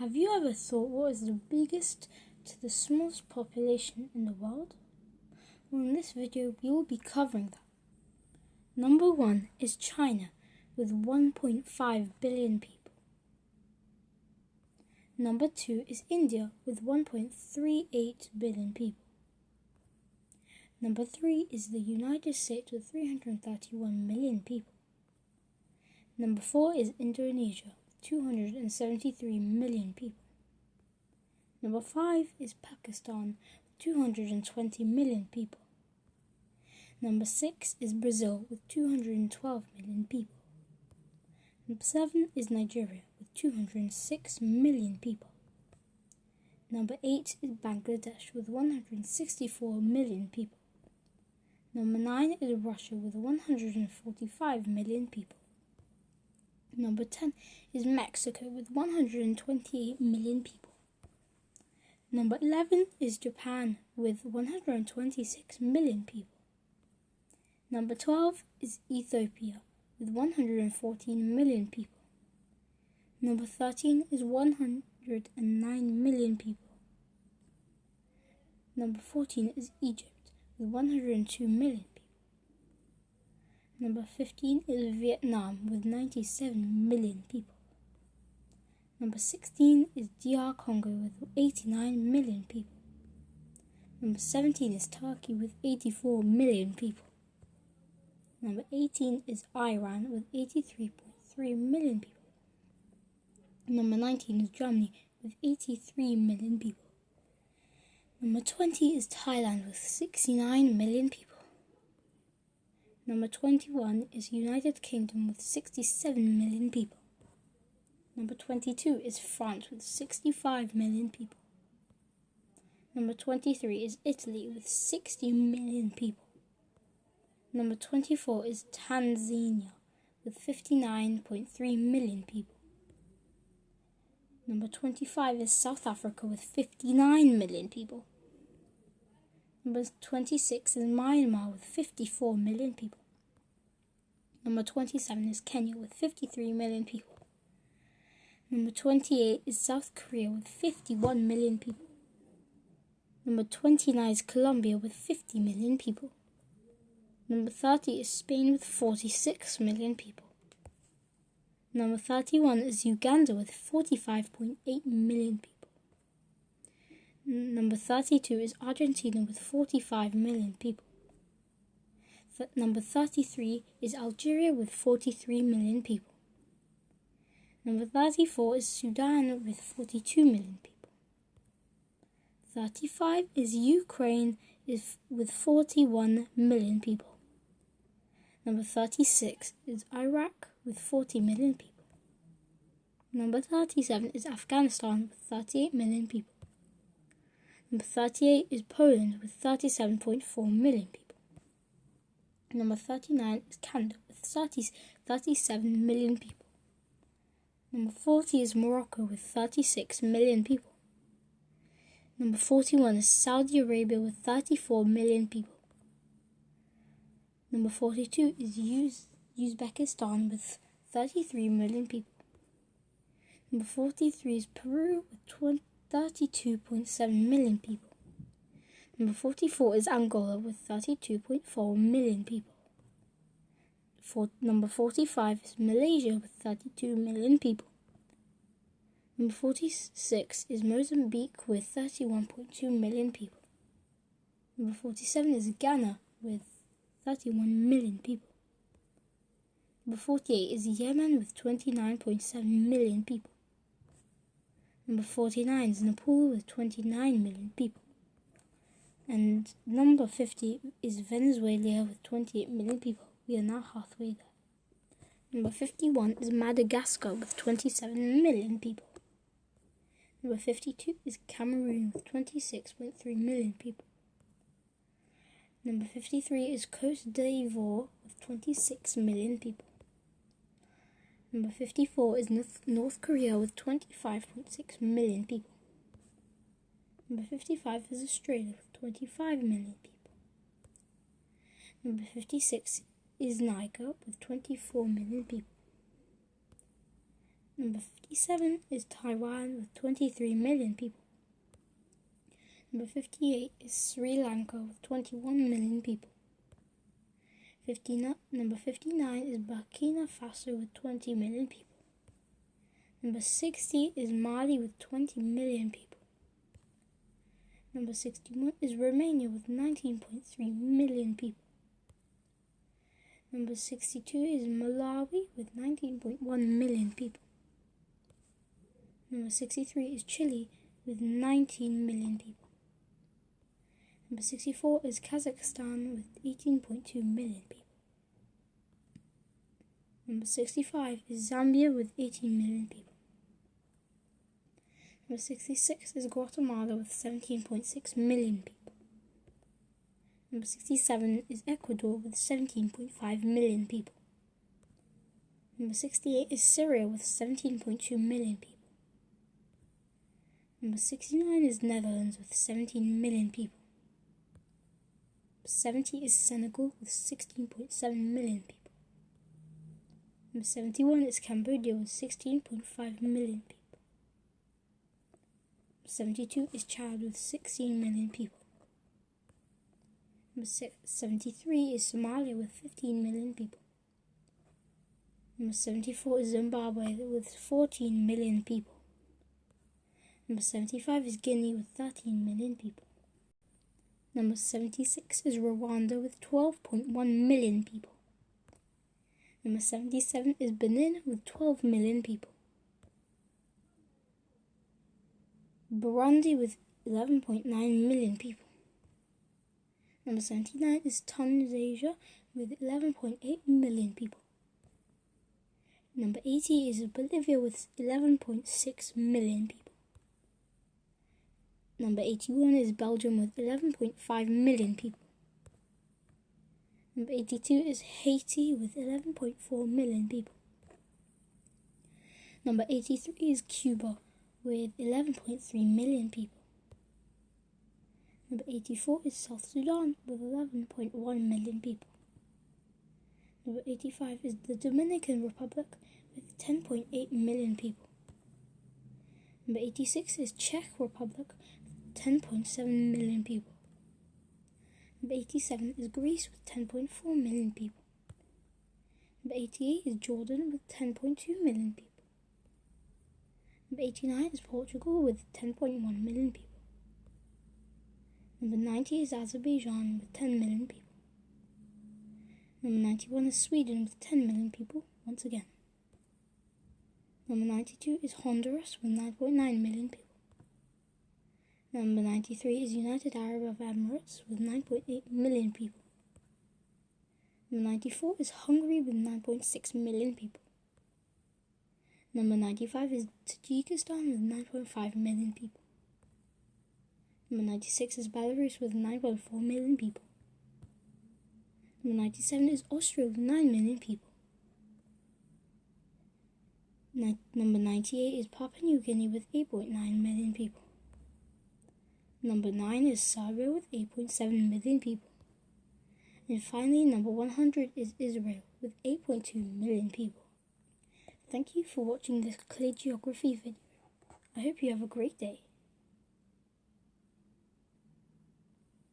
Have you ever thought what is the biggest to the smallest population in the world? Well, in this video we will be covering that. Number 1 is China with 1.5 billion people. Number 2 is India with 1.38 billion people. Number 3 is the United States with 331 million people. Number 4 is Indonesia with 273 million people. Number 5 is Pakistan with 220 million people. Number 6 is Brazil with 212 million people. Number 7 is Nigeria with 206 million people. Number 8 is Bangladesh with 164 million people. Number 9 is Russia with 145 million people. Number 10 is Mexico with 128 million people. Number 11 is Japan with 126 million people. Number 12 is Ethiopia with 114 million people. Number 13 is 109 million people. Number 14 is Egypt with 102 million people. Number 15 is Vietnam with 97 million people. Number 16 is DR Congo with 89 million people. Number 17 is Turkey with 84 million people. Number 18 is Iran with 83.3 million people. Number 19 is Germany with 83 million people. Number 20 is Thailand with 69 million people. Number 21 is United Kingdom with 67 million people. Number 22 is France with 65 million people. Number 23 is Italy with 60 million people. Number 24 is Tanzania with 59.3 million people. Number 25 is South Africa with 59 million people. Number 26 is Myanmar with 54 million people. Number 27 is Kenya with 53 million people. Number 28 is South Korea with 51 million people. Number 29 is Colombia with 50 million people. Number 30 is Spain with 46 million people. Number 31 is Uganda with 45.8 million people. Number 32 is Argentina with 45 million people. Number 33 is Algeria with 43 million people. Number 34 is Sudan with 42 million people. 35 is Ukraine with 41 million people. Number 36 is Iraq with 40 million people. Number 37 is Afghanistan with 38 million people. Number 38 is Poland with 37.4 million people. Number 39 is Canada with 37 million people. Number 40 is Morocco with 36 million people. Number 41 is Saudi Arabia with 34 million people. Number 42 is Uzbekistan with 33 million people. Number 43 is Peru with 32.7 million people. Number 44 is Angola with 32.4 million people. Number 45 is Malaysia with 32 million people. Number 46 is Mozambique with 31.2 million people. Number 47 is Ghana with 31 million people. Number 48 is Yemen with 29.7 million people. Number 49 is Nepal with 29 million people. And number 50 is Venezuela with 28 million people. We are now halfway there. Number 51 is Madagascar with 27 million people. Number 52 is Cameroon with 26.3 million people. Number 53 is Cote d'Ivoire with 26 million people. Number 54 is North Korea with 25.6 million people. Number 55 is Australia with 25 million people. Number 56 is Niger with 24 million people. Number 57 is Taiwan with 23 million people. Number 58 is Sri Lanka with 21 million people. Number 59 is Burkina Faso with 20 million people. Number 60 is Mali with 20 million people. Number 61 is Romania with 19.3 million people. Number 62 is Malawi with 19.1 million people. Number 63 is Chile with 19 million people. Number 64 is Kazakhstan with 18.2 million people. Number 65 is Zambia with 18 million people. Number 66 is Guatemala with 17.6 million people. Number 67 is Ecuador with 17.5 million people. Number 68 is Syria with 17.2 million people. Number 69 is Netherlands with 17 million people. 70 is Senegal with 16.7 million people. Number 71 is Cambodia with 16.5 million people. 72 is Chad with 16 million people. Number 73 is Somalia with 15 million people. Number 74 is Zimbabwe with 14 million people. Number 75 is Guinea with 13 million people. Number 76 is Rwanda with 12.1 million people. Number 77 is Benin with 12 million people. Burundi with 11.9 million people. Number 79 is Tunisia with 11.8 million people. Number 80 is Bolivia with 11.6 million people. Number 81 is Belgium with 11.5 million people. Number 82 is Haiti with 11.4 million people. Number 83 is Cuba with 11.3 million people. Number 84 is South Sudan with 11.1 million people. Number 85 is the Dominican Republic with 10.8 million people. Number 86 is Czech Republic with 10.7 million people. Number 87 is Greece with 10.4 million people. Number 88 is Jordan with 10.2 million people. Number 89 is Portugal with 10.1 million people. Number 90 is Azerbaijan with 10 million people. Number 91 is Sweden with 10 million people, once again. Number 92 is Honduras with 9.9 million people. Number 93 is United Arab Emirates with 9.8 million people. Number 94 is Hungary with 9.6 million people. Number 95 is Tajikistan with 9.5 million people. Number 96 is Belarus with 9.4 million people. Number 97 is Austria with 9 million people. Number 98 is Papua New Guinea with 8.9 million people. Number 9 is Serbia with 8.7 million people. And finally, number 100 is Israel with 8.2 million people. Thank you for watching this clear geography video. I hope you have a great day.